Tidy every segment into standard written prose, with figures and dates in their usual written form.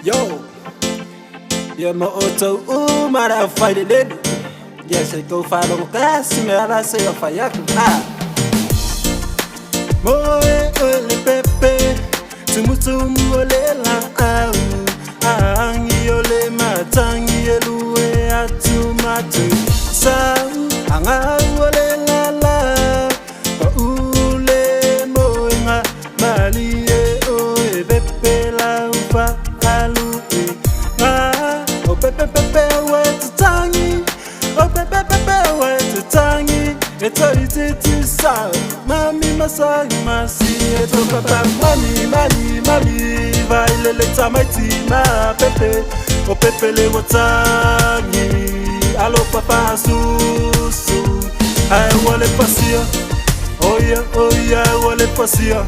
Yo, yo mo auto mara fight it. Yes, I go fight on gas, me I say of fire. Moe ole pepe, tumutumu ole la au. Angi ole matangi elue atumatu. Sa anga ole la la. Ule moenga mali e pepe la upa alu e. O pepe pepe we tutangi. O pepe pepe we tutangi. Eto iti sa mami masai masi. Eto papa mami vai lele tamaiti ma pepe. O pepe le watangi. Alo papa susu. Ai wale pasia. Oh yeah, wale pasia.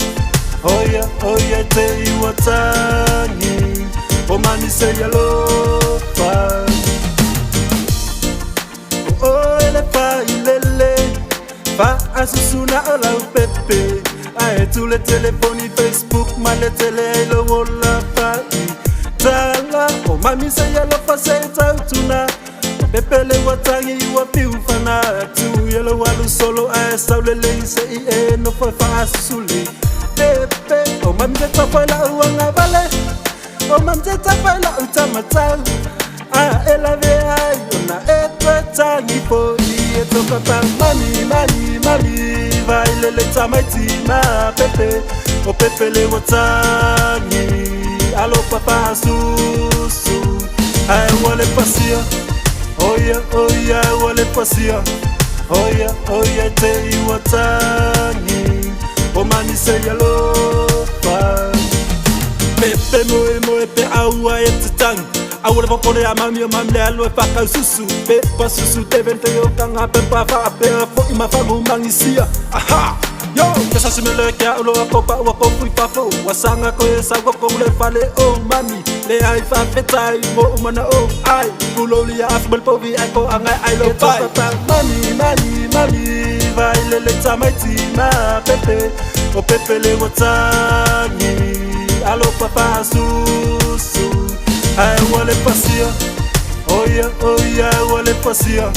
Oh yeah, te iwatangi. Oh mani se yalo pa. Oh ele pa ilele. Pa asusuna ola pepe. Ae tu le telefoni Facebook ma le tele lo wola pa. Tala oh mami se yalo pa se tautuna. Pepe le watangi wapi ufana tu yelo walu solo a saulele se e no foi fasuli pepe o mamje tafaila uanga vale o mamje tafaila utamata a elave ai ona etwatangi po eto papa mami vai lele tamaiti ma pepe o pepe le watangi alo papa susu ai wale pasia. Oh yeah, wale pasia. Oh yeah, te iwatangi. O mani se yalo pa. Pepe moe pe aua e te tangi. Aura pa pone a mami o mamle alo e whakau susu. Pepa susu te vente o kanga pepa wha apea fo i mawhangu mangisia. Aha! Yo, ke sa simele ke a ulo a popa ua popu i pafo. Wasanga ko e sa wako ule fale o mami. Le ai fa fetai mo umana o ai. Uloli a afbel povi ai ko angai ai lo pai. Mami, vai lele tamaiti ma pepe. O pepe le watangi. Alo papa susu. Ai wale pasia. Oh yeah, wale pasia.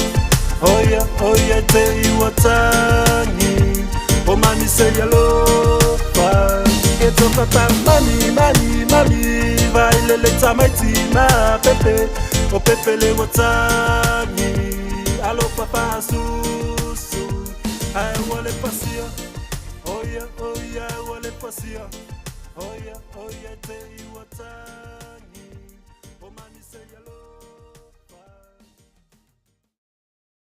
Oh yeah, te iwatangi. O mani se yalo pa. Eto papa mami vai lele tamaiti ma pepe. O pepe le watangi. Alo papa susu. Ai wale pasia. Oh yeah, wale pasia. Oh yeah, te iwatangi.